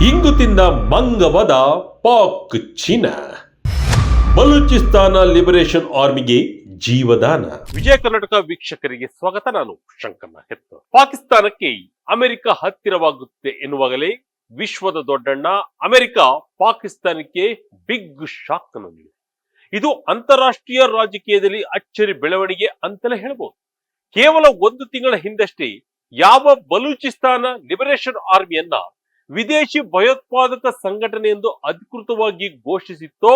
ಇಂಗು ತಿಂದ ಮಂಗವದ Pak China. Balochistan liberation ಆರ್ಮಿಗೆ ಜೀವದಾನ. Vijaya Karnataka ವೀಕ್ಷಕರಿಗೆ ಸ್ವಾಗತ. ನಾನು ಶಂಕರ್ನ ಹೆತ್ತ. ಪಾಕಿಸ್ತಾನಕ್ಕೆ ಅಮೆರಿಕ ಹತ್ತಿರವಾಗುತ್ತೆ ಎನ್ನುವಾಗಲೇ ವಿಶ್ವದ ದೊಡ್ಡಣ್ಣ ಅಮೆರಿಕ ಪಾಕಿಸ್ತಾನಕ್ಕೆ ಬಿಗ್ ಶಾಕ್ ಅನ್ನು ನೀಡಿದೆ. ಇದು ಅಂತಾರಾಷ್ಟ್ರೀಯ ರಾಜಕೀಯದಲ್ಲಿ ಅಚ್ಚರಿ ಬೆಳವಣಿಗೆ ಅಂತಲೇ ಹೇಳಬಹುದು. ಕೇವಲ ಒಂದು ತಿಂಗಳ ಹಿಂದಷ್ಟೇ ಯಾವ ಬಲೂಚಿಸ್ತಾನ ಲಿಬರೇಷನ್ ಆರ್ಮಿಯನ್ನ ವಿದೇಶಿ ಭಯೋತ್ಪಾದಕ ಸಂಘಟನೆ ಎಂದು ಅಧಿಕೃತವಾಗಿ ಘೋಷಿಸಿತ್ತೋ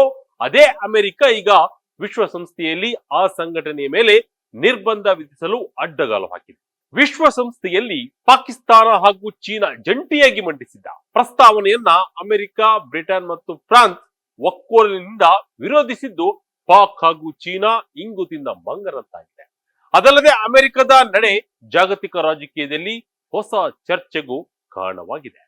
ಅದೇ ಅಮೆರಿಕ ಈಗ ವಿಶ್ವಸಂಸ್ಥೆಯಲ್ಲಿ ಆ ಸಂಘಟನೆಯ ಮೇಲೆ ನಿರ್ಬಂಧ ವಿಧಿಸಲು ಅಡ್ಡಗಾಲು ಹಾಕಿದೆ. ವಿಶ್ವಸಂಸ್ಥೆಯಲ್ಲಿ ಪಾಕಿಸ್ತಾನ ಹಾಗೂ ಚೀನಾ ಜಂಟಿಯಾಗಿ ಮಂಡಿಸಿದ್ದ ಪ್ರಸ್ತಾವನೆಯನ್ನ ಅಮೆರಿಕ, ಬ್ರಿಟನ್ ಮತ್ತು ಫ್ರಾನ್ಸ್ ಒಕ್ಕೊರಲಿನಿಂದ ವಿರೋಧಿಸಿದ್ದು ಪಾಕ್ ಹಾಗೂ ಚೀನಾ ಇಂಗು ತಿಂದ ಮಂಗರಂತಾಗಿದೆ. ಅದಲ್ಲದೆ ಅಮೆರಿಕದ ನಡೆ ಜಾಗತಿಕ ರಾಜಕೀಯದಲ್ಲಿ ಹೊಸ ಚರ್ಚೆಗೂ ಕಾರಣವಾಗಿದೆ.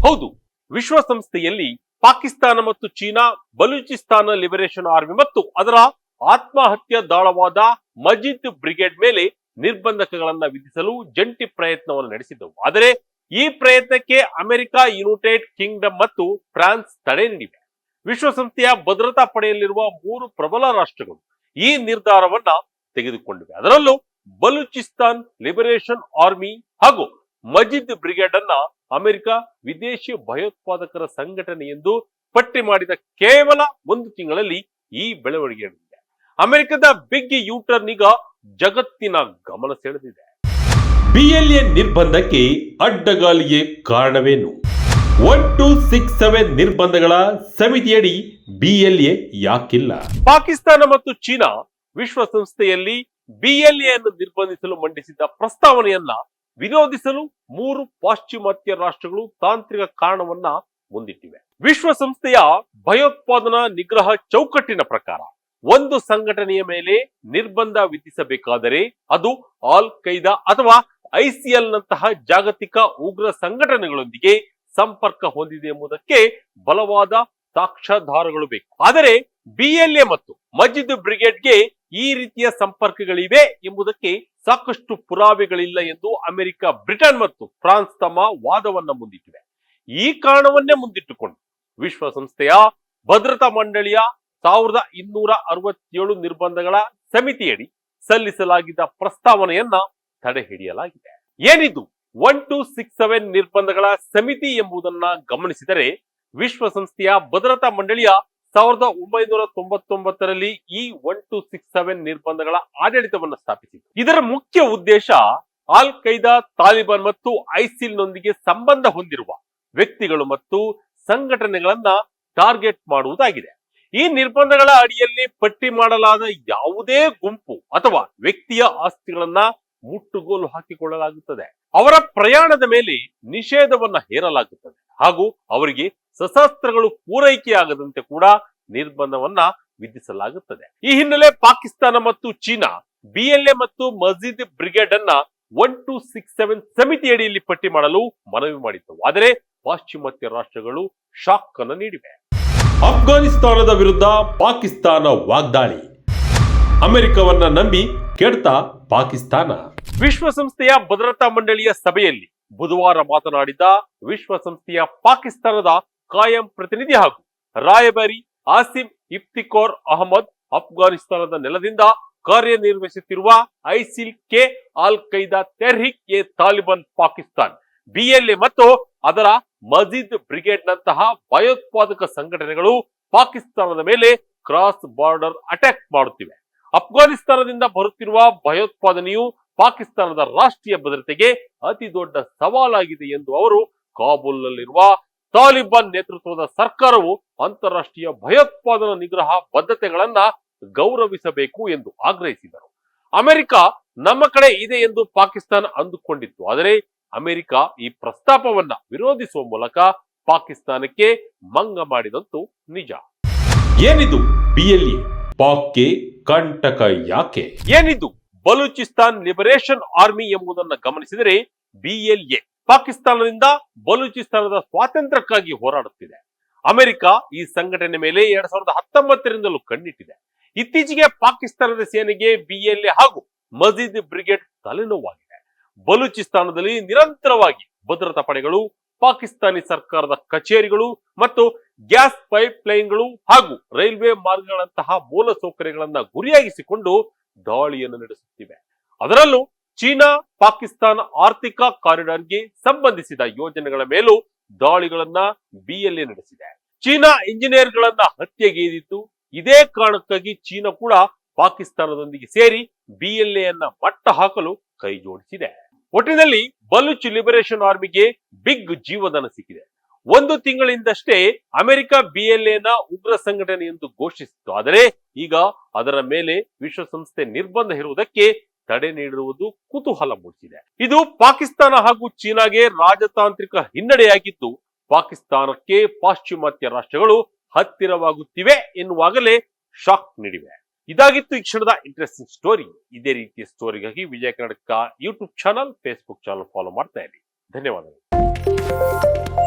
ಹೌದು, ವಿಶ್ವಸಂಸ್ಥೆಯಲ್ಲಿ ಪಾಕಿಸ್ತಾನ ಮತ್ತು ಚೀನಾ ಬಲೂಚಿಸ್ತಾನ ಲಿಬರೇಷನ್ ಆರ್ಮಿ ಮತ್ತು ಅದರ ಆತ್ಮಹತ್ಯಾ ದಾಳವಾದ ಮಜಿದ್ ಬ್ರಿಗೇಡ್ ಮೇಲೆ ನಿರ್ಬಂಧಕಗಳನ್ನ ವಿಧಿಸಲು ಜಂಟಿ ಪ್ರಯತ್ನವನ್ನು ನಡೆಸಿದ್ದವು. ಆದರೆ ಈ ಪ್ರಯತ್ನಕ್ಕೆ ಅಮೆರಿಕ, ಯುನೈಟೆಡ್ ಕಿಂಗ್ಡಮ್ ಮತ್ತು ಫ್ರಾನ್ಸ್ ತಡೆ ನೀಡಿವೆ. ವಿಶ್ವಸಂಸ್ಥೆಯ ಭದ್ರತಾ ಪಡೆಯಲ್ಲಿರುವ 3 ಪ್ರಬಲ ರಾಷ್ಟ್ರಗಳು ಈ ನಿರ್ಧಾರವನ್ನ ತೆಗೆದುಕೊಂಡಿವೆ. ಅದರಲ್ಲೂ ಬಲೂಚಿಸ್ತಾನ್ ಲಿಬರೇಷನ್ ಆರ್ಮಿ ಹಾಗೂ ಮಜಿದ್ ಬ್ರಿಗೇಡ್ ಅನ್ನ ಅಮೆರಿಕ ವಿದೇಶಿ ಭಯೋತ್ಪಾದಕರ ಸಂಘಟನೆ ಎಂದು ಪಟ್ಟಿ ಮಾಡಿದ ಕೇವಲ ಒಂದು ತಿಂಗಳಲ್ಲಿ ಈ ಬೆಳವಣಿಗೆ ನಡೆದಿದೆ. ಅಮೆರಿಕದ ಬಿಗ್ ಯೂಟರ್ನ್ ಈಗ ಜಗತ್ತಿನ ಗಮನ ಸೆಳೆದಿದೆ. BLA ನಿರ್ಬಂಧಕ್ಕೆ ಅಡ್ಡಗಾಲಿಗೆ ಕಾರಣವೇನು? 1267 ನಿರ್ಬಂಧಗಳ ಸಮಿತಿಯಡಿ BLA ಯಾಕಿಲ್ಲ? ಪಾಕಿಸ್ತಾನ ಮತ್ತು ಚೀನಾ ವಿಶ್ವಸಂಸ್ಥೆಯಲ್ಲಿ BLA ಅನ್ನು ನಿರ್ಬಂಧಿಸಲು ಮಂಡಿಸಿದ್ದ ಪ್ರಸ್ತಾವನೆಯನ್ನ ವಿರೋಧಿಸಲು 3 ಪಾಶ್ಚಿಮಾತ್ಯ ರಾಷ್ಟ್ರಗಳು ತಾಂತ್ರಿಕ ಕಾರಣವನ್ನ ಮುಂದಿಟ್ಟಿವೆ. ವಿಶ್ವಸಂಸ್ಥೆಯ ಭಯೋತ್ಪಾದನಾ ನಿಗ್ರಹ ಚೌಕಟ್ಟಿನ ಪ್ರಕಾರ ಒಂದು ಸಂಘಟನೆಯ ಮೇಲೆ ನಿರ್ಬಂಧ ವಿಧಿಸಬೇಕಾದರೆ ಅದು ಆಲ್ ಖೈದಾ ಅಥವಾ ICL ನಂತಹ ಜಾಗತಿಕ ಉಗ್ರ ಸಂಘಟನೆಗಳೊಂದಿಗೆ ಸಂಪರ್ಕ ಹೊಂದಿದೆ ಎಂಬುದಕ್ಕೆ ಬಲವಾದ ಸಾಕ್ಷ್ಯಾಧಾರಗಳು ಬೇಕು. ಆದರೆ BLA ಮತ್ತು ಮಜಿದ್ ಬ್ರಿಗೇಡ್ಗೆ ಈ ರೀತಿಯ ಸಂಪರ್ಕಗಳಿವೆ ಎಂಬುದಕ್ಕೆ ಸಾಕಷ್ಟು ಪುರಾವೆಗಳಿಲ್ಲ ಎಂದು ಅಮೆರಿಕ, ಬ್ರಿಟನ್ ಮತ್ತು ಫ್ರಾನ್ಸ್ ತಮ್ಮ ವಾದವನ್ನ ಮುಂದಿಟ್ಟಿವೆ. ಈ ಕಾರಣವನ್ನೇ ಮುಂದಿಟ್ಟುಕೊಂಡು ವಿಶ್ವಸಂಸ್ಥೆಯ ಭದ್ರತಾ ಮಂಡಳಿಯ 1267 ನಿರ್ಬಂಧಗಳ ಸಮಿತಿಯಡಿ ಸಲ್ಲಿಸಲಾಗಿದ್ದ ಪ್ರಸ್ತಾವನೆಯನ್ನ ತಡೆ ಹಿಡಿಯಲಾಗಿದೆ. ಏನಿದು 1267 ನಿರ್ಬಂಧಗಳ ಸಮಿತಿ ಎಂಬುದನ್ನ ಗಮನಿಸಿದರೆ ವಿಶ್ವಸಂಸ್ಥೆಯ ಭದ್ರತಾ ಮಂಡಳಿಯ 1999ರಲ್ಲಿ ಈ 1267 ನಿರ್ಬಂಧಗಳ ಆಡಳಿತವನ್ನು ಸ್ಥಾಪಿಸಿತು. ಇದರ ಮುಖ್ಯ ಉದ್ದೇಶ ಆಲ್ ಖೈದಾ, ತಾಲಿಬಾನ್ ಮತ್ತು ISIL ನೊಂದಿಗೆ ಸಂಬಂಧ ಹೊಂದಿರುವ ವ್ಯಕ್ತಿಗಳು ಮತ್ತು ಸಂಘಟನೆಗಳನ್ನ ಟಾರ್ಗೆಟ್ ಮಾಡುವುದಾಗಿದೆ. ಈ ನಿರ್ಬಂಧಗಳ ಅಡಿಯಲ್ಲಿ ಪಟ್ಟಿ ಮಾಡಲಾದ ಯಾವುದೇ ಗುಂಪು ಅಥವಾ ವ್ಯಕ್ತಿಯ ಆಸ್ತಿಗಳನ್ನ ಮುಟ್ಟುಗೋಲು ಹಾಕಿಕೊಳ್ಳಲಾಗುತ್ತದೆ. ಅವರ ಪ್ರಯಾಣದ ಮೇಲೆ ನಿಷೇಧವನ್ನ ಹೇರಲಾಗುತ್ತದೆ ಹಾಗೂ ಅವರಿಗೆ ಸಶಸ್ತ್ರಗಳು ಪೂರೈಕೆಯಾಗದಂತೆ ಕೂಡ ನಿರ್ಬಂಧವನ್ನ ವಿಧಿಸಲಾಗುತ್ತದೆ. ಈ ಹಿನ್ನೆಲೆ ಪಾಕಿಸ್ತಾನ ಮತ್ತು ಚೀನಾ BLA ಮತ್ತು ಮಜಿದ್ ಬ್ರಿಗೇಡ್ ಅನ್ನ 1267 ಸಮಿತಿಯಡಿಯಲ್ಲಿ ಪಟ್ಟಿ ಮಾಡಲು ಮನವಿ ಮಾಡಿದ್ದವು. ಆದರೆ ಪಾಶ್ಚಿಮಾತ್ಯ ರಾಷ್ಟ್ರಗಳು ಶಾಕ್ ಅನ್ನು ನೀಡಿವೆ. ಅಫ್ಘಾನಿಸ್ತಾನದ ವಿರುದ್ಧ ಪಾಕಿಸ್ತಾನ ವಾಗ್ದಾಳಿ. ಅಮೆರಿಕವನ್ನ ನಂಬಿ ಕೆಡ್ತಾ ಪಾಕಿಸ್ತಾನ. ವಿಶ್ವಸಂಸ್ಥೆಯ ಭದ್ರತಾ ಮಂಡಳಿಯ ಸಭೆಯಲ್ಲಿ ಬುಧವಾರ ಮಾತನಾಡಿದ ವಿಶ್ವಸಂಸ್ಥೆಯ ಪಾಕಿಸ್ತಾನದ ಕಾಯಂ ಪ್ರತಿನಿಧಿ ಹಾಗೂ ರಾಯಭಾರಿ ಆಸಿಮ್ ಇಫ್ತಿಖಾರ್ ಅಹಮದ್, ಅಫ್ಘಾನಿಸ್ತಾನದ ನೆಲದಿಂದ ಕಾರ್ಯನಿರ್ವಹಿಸುತ್ತಿರುವ ISIL-K, all Qaeda, Tehreek A Taliban Pakistan, BLA ಮತ್ತು ಅದರ ಮಜಿದ್ ಬ್ರಿಗೇಡ್ ನಂತಹ ಭಯೋತ್ಪಾದಕ ಸಂಘಟನೆಗಳು ಪಾಕಿಸ್ತಾನದ ಮೇಲೆ ಕ್ರಾಸ್ ಬಾರ್ಡರ್ ಅಟ್ಯಾಕ್ ಮಾಡುತ್ತಿವೆ. ಅಫ್ಘಾನಿಸ್ತಾನದಿಂದ ಬರುತ್ತಿರುವ ಭಯೋತ್ಪಾದನೆಯು ಪಾಕಿಸ್ತಾನದ ರಾಷ್ಟ್ರೀಯ ಭದ್ರತೆಗೆ ಅತಿ ದೊಡ್ಡ ಸವಾಲಾಗಿದೆ ಎಂದು ಅವರು ಕಾಬೂಲ್ನಲ್ಲಿರುವ ತಾಲಿಬಾನ್ ನೇತೃತ್ವದ ಸರ್ಕಾರವು ಅಂತಾರಾಷ್ಟ್ರೀಯ ಭಯೋತ್ಪಾದನಾ ನಿಗ್ರಹ ಬದ್ಧತೆಗಳನ್ನ ಗೌರವಿಸಬೇಕು ಎಂದು ಆಗ್ರಹಿಸಿದರು. ಅಮೆರಿಕ ನಮ್ಮ ಕಡೆ ಇದೆ ಎಂದು ಪಾಕಿಸ್ತಾನ ಅಂದುಕೊಂಡಿತ್ತು. ಆದರೆ ಅಮೆರಿಕ ಈ ಪ್ರಸ್ತಾಪವನ್ನ ವಿರೋಧಿಸುವ ಮೂಲಕ ಪಾಕಿಸ್ತಾನಕ್ಕೆ ಮಂಗ ಮಾಡಿದಂತೂ ನಿಜ. ಏನಿದು BLA? ಪಾಕ್ಗೆ ಕಂಟಕ ಯಾಕೆ? ಏನಿದು ಬಲೂಚಿಸ್ತಾನ್ ಲಿಬರೇಷನ್ ಆರ್ಮಿ ಎಂಬುದನ್ನು ಗಮನಿಸಿದರೆ BLA ಪಾಕಿಸ್ತಾನದಿಂದ ಬಲೂಚಿಸ್ತಾನದ ಸ್ವಾತಂತ್ರ್ಯಕ್ಕಾಗಿ ಹೋರಾಡುತ್ತಿದೆ. ಅಮೆರಿಕ ಈ ಸಂಘಟನೆ ಮೇಲೆ 2019ರಿಂದಲೂ ಕಣ್ಣಿಟ್ಟಿದೆ. ಇತ್ತೀಚೆಗೆ ಪಾಕಿಸ್ತಾನದ ಸೇನೆಗೆ BLA ಹಾಗೂ ಮಜಿದ್ ಬ್ರಿಗೇಡ್ ತಲೆನೋವಾಗಿದೆ. ಬಲೂಚಿಸ್ತಾನದಲ್ಲಿ ನಿರಂತರವಾಗಿ ಭದ್ರತಾ ಪಡೆಗಳು, ಪಾಕಿಸ್ತಾನಿ ಸರ್ಕಾರದ ಕಚೇರಿಗಳು ಮತ್ತು ಗ್ಯಾಸ್ ಪೈಪ್ ಲೈನ್ಗಳು ಹಾಗೂ ರೈಲ್ವೆ ಮಾರ್ಗಗಳಂತಹ ಮೂಲ ಸೌಕರ್ಯಗಳನ್ನ ಗುರಿಯಾಗಿಸಿಕೊಂಡು ದಾಳಿಯನ್ನು ನಡೆಸುತ್ತಿವೆ. ಅದರಲ್ಲೂ ಚೀನಾ ಪಾಕಿಸ್ತಾನ ಆರ್ಥಿಕ ಕಾರಿಡಾರ್ಗೆ ಸಂಬಂಧಿಸಿದ ಯೋಜನೆಗಳ ಮೇಲೂ ದಾಳಿಗಳನ್ನ ಬಿಎಲ್ಎ ನಡೆಸಿದೆ. ಚೀನಾ ಇಂಜಿನಿಯರ್ಗಳನ್ನ ಹತ್ಯೆಗೈದಿತ್ತು. ಇದೇ ಕಾರಣಕ್ಕಾಗಿ ಚೀನಾ ಕೂಡ ಪಾಕಿಸ್ತಾನದೊಂದಿಗೆ ಸೇರಿ ಬಿಎಲ್ಎ ಅನ್ನ ಮಟ್ಟ ಹಾಕಲು ಕೈ ಜೋಡಿಸಿದೆ. ಒಟ್ಟಿನಲ್ಲಿ ಬಲೂಚ್ ಲಿಬರೇಷನ್ ಆರ್ಮಿಗೆ ಬಿಗ್ ಜೀವದಾನ ಸಿಕ್ಕಿದೆ. 1 ತಿಂಗಳಿಂದಷ್ಟೇ ಅಮೆರಿಕ ಬಿಎಲ್ಎ ನ ಉಗ್ರ ಸಂಘಟನೆ ಎಂದು ಘೋಷಿಸಿತ್ತು. ಆದರೆ ಈಗ ಅದರ ಮೇಲೆ ವಿಶ್ವಸಂಸ್ಥೆ ನಿರ್ಬಂಧ ಹೇರುವುದಕ್ಕೆ ತಡೆ ನೀಡಿರುವುದು ಕುತೂಹಲ ಮೂಡಿಸಿದೆ. ಇದು ಪಾಕಿಸ್ತಾನ ಹಾಗೂ ಚೀನಾಗೆ ರಾಜತಾಂತ್ರಿಕ ಹಿನ್ನಡೆಯಾಗಿದ್ದು, ಪಾಕಿಸ್ತಾನಕ್ಕೆ ಪಾಶ್ಚಿಮಾತ್ಯ ರಾಷ್ಟ್ರಗಳು ಹತ್ತಿರವಾಗುತ್ತಿವೆ ಎನ್ನುವಾಗಲೇ ಶಾಕ್ ನೀಡಿವೆ. ಇದಾಗಿತ್ತು ಈ ಕ್ಷಣದ ಇಂಟ್ರೆಸ್ಟಿಂಗ್ ಸ್ಟೋರಿ. ಇದೇ ರೀತಿಯ ಸ್ಟೋರಿಗಾಗಿ Vijaya Karnataka YouTube channel, Facebook channel follow ಮಾಡ್ತಾ ಇರಿ. ಧನ್ಯವಾದಗಳು.